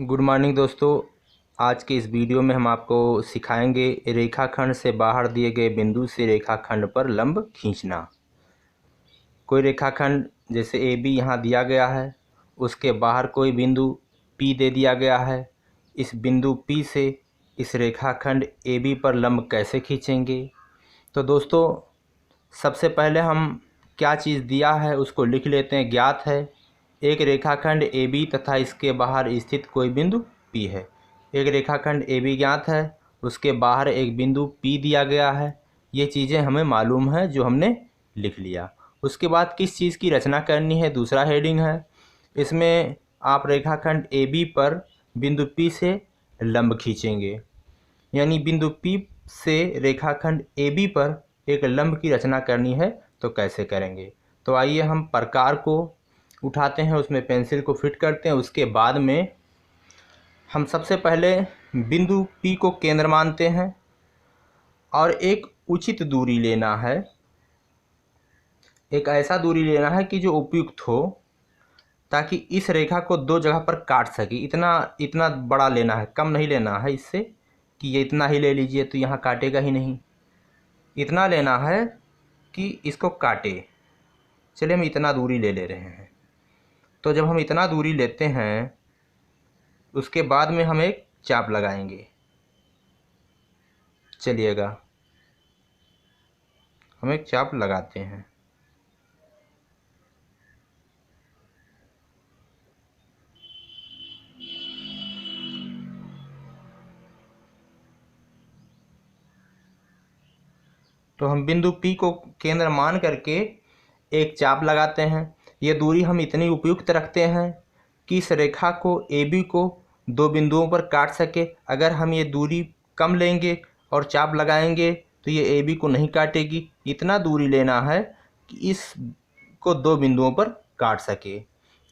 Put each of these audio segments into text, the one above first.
Good morning दोस्तों। आज के इस वीडियो में हम आपको सिखाएंगे रेखाखंड से बाहर दिए गए बिंदु से रेखाखंड पर लंब खींचना। कोई रेखाखंड जैसे ए बी यहाँ दिया गया है, उसके बाहर कोई बिंदु पी दे दिया गया है। इस बिंदु पी से इस रेखाखंड ए बी पर लंब कैसे खींचेंगे? तो दोस्तों सबसे पहले हम क्या चीज़ दिया है उसको लिख लेते हैं। ज्ञात है एक रेखाखंड ए बी तथा इसके बाहर स्थित कोई बिंदु पी है। एक रेखाखंड ए बी ज्ञात है, उसके बाहर एक बिंदु पी दिया गया है। ये चीज़ें हमें मालूम है जो हमने लिख लिया। उसके बाद किस चीज़ की रचना करनी है, दूसरा हेडिंग है। इसमें आप रेखाखंड ए बी पर बिंदु पी से लंब खींचेंगे, यानी बिंदु पी से रेखाखंड ए बी पर एक लंब की रचना करनी है। तो कैसे करेंगे? तो आइए हम प्रकार को उठाते हैं, उसमें पेंसिल को फिट करते हैं। उसके बाद में हम सबसे पहले बिंदु P को केंद्र मानते हैं और एक उचित दूरी लेना है। एक ऐसा दूरी लेना है कि जो उपयुक्त हो, ताकि इस रेखा को दो जगह पर काट सके। इतना बड़ा लेना है, कम नहीं लेना है इससे कि ये इतना ही ले लीजिए तो यहाँ काटेगा ही नहीं। इतना लेना है कि इसको काटे। चलिए हम इतना दूरी ले रहे हैं। तो जब हम इतना दूरी लेते हैं उसके बाद में हम एक चाप लगाएंगे। चलिएगा हम एक चाप लगाते हैं। तो हम बिंदु P को केंद्र मान करके एक चाप लगाते हैं। ये दूरी हम इतनी उपयुक्त रखते हैं कि इस रेखा को AB को दो बिंदुओं पर काट सके। अगर हम ये दूरी कम लेंगे और चाप लगाएंगे तो ये AB को नहीं काटेगी। इतना दूरी लेना है कि इसको दो बिंदुओं पर काट सके।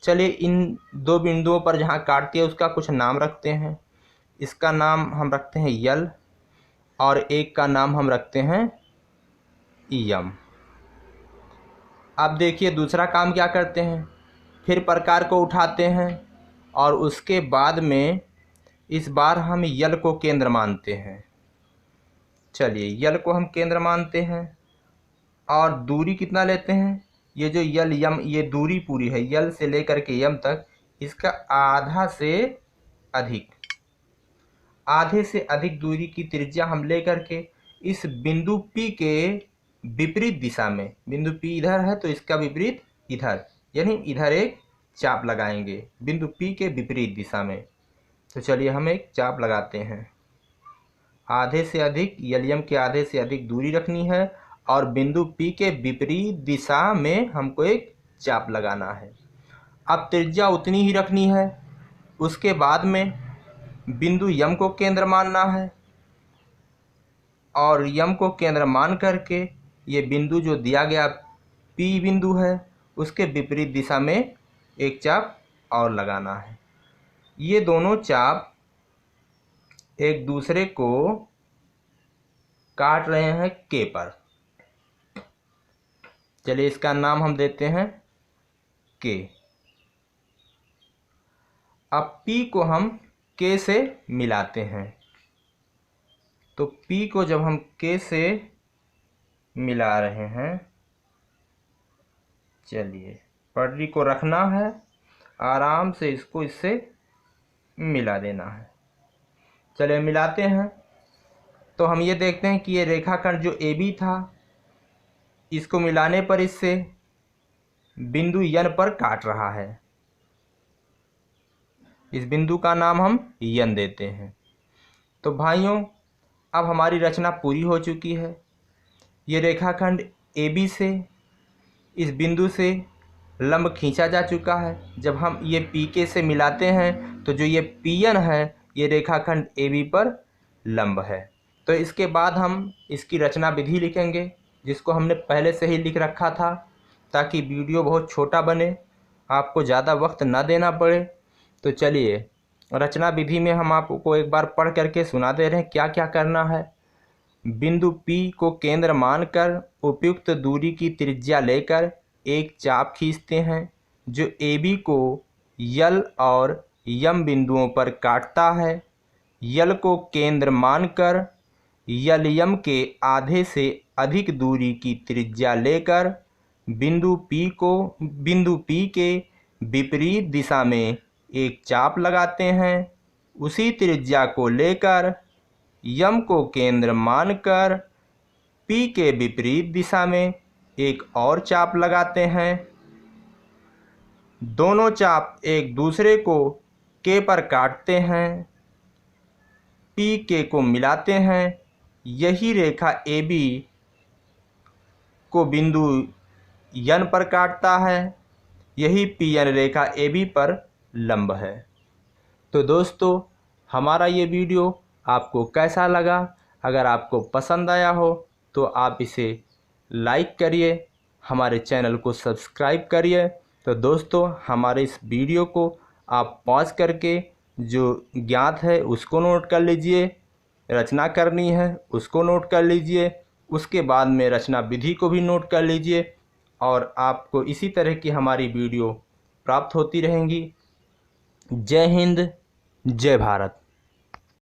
चलिए इन दो बिंदुओं पर जहाँ काटती है उसका कुछ नाम रखते हैं। इसका नाम हम रखते हैं यल और एक का नाम हम रखते हैं यम। अब देखिए दूसरा काम क्या करते हैं, फिर प्रकार को उठाते हैं और उसके बाद में इस बार हम यल को केंद्र मानते हैं। चलिए यल को हम केंद्र मानते हैं और दूरी कितना लेते हैं, ये जो यल यम ये दूरी पूरी है यल से लेकर के यम तक, इसका आधे से अधिक दूरी की त्रिज्या हम लेकर के इस बिंदु P के विपरीत दिशा में, बिंदु P इधर है तो इसका विपरीत इधर, यानी इधर एक चाप लगाएंगे बिंदु P के विपरीत दिशा में। तो चलिए हम एक चाप लगाते हैं। आधे से अधिक यम के आधे से अधिक दूरी रखनी है और बिंदु P के विपरीत दिशा में हमको एक चाप लगाना है। अब त्रिज्या उतनी ही रखनी है। उसके बाद में बिंदु यम को केंद्र मानना है और यम को केंद्र मान करके ये बिंदु जो दिया गया P बिंदु है उसके विपरीत दिशा में एक चाप और लगाना है। ये दोनों चाप एक दूसरे को काट रहे हैं K पर। चलिए इसका नाम हम देते हैं K। अब P को हम K से मिलाते हैं। तो P को जब हम K से मिला रहे हैं, चलिए पटरी को रखना है, आराम से इसको इससे मिला देना है। चलिए मिलाते हैं। तो हम ये देखते हैं कि ये रेखाखंड जो AB था, इसको मिलाने पर इससे बिंदु N पर काट रहा है। इस बिंदु का नाम हम N देते हैं। तो भाइयों अब हमारी रचना पूरी हो चुकी है। ये रेखाखंड AB से इस बिंदु से लंब खींचा जा चुका है। जब हम ये PK से मिलाते हैं तो जो ये PN है ये रेखाखंड AB पर लंब है। तो इसके बाद हम इसकी रचना विधि लिखेंगे, जिसको हमने पहले से ही लिख रखा था ताकि वीडियो बहुत छोटा बने, आपको ज़्यादा वक्त ना देना पड़े। तो चलिए रचना विधि में हम आपको एक बार पढ़ करके सुना दे रहे हैं क्या क्या करना है। बिंदु P को केंद्र मानकर उपयुक्त दूरी की त्रिज्या लेकर एक चाप खींचते हैं जो AB को यल और यम बिंदुओं पर काटता है। यल को केंद्र मानकर यल यम के आधे से अधिक दूरी की त्रिज्या लेकर बिंदु P के विपरीत दिशा में एक चाप लगाते हैं। उसी त्रिज्या को लेकर यम को केंद्र मानकर P के विपरीत दिशा में एक और चाप लगाते हैं। दोनों चाप एक दूसरे को K पर काटते हैं, P K को मिलाते हैं। यही रेखा AB को बिंदु N पर काटता है। यही PN रेखा AB पर लंब है। तो दोस्तों, हमारा ये वीडियो आपको कैसा लगा? अगर आपको पसंद आया हो तो आप इसे लाइक करिए, हमारे चैनल को सब्सक्राइब करिए। तो दोस्तों, हमारे इस वीडियो को आप पॉज करके जो ज्ञात है उसको नोट कर लीजिए, रचना करनी है उसको नोट कर लीजिए, उसके बाद में रचना विधि को भी नोट कर लीजिए और आपको इसी तरह की हमारी वीडियो प्राप्त होती रहेंगी। जय हिंद, जय भारत।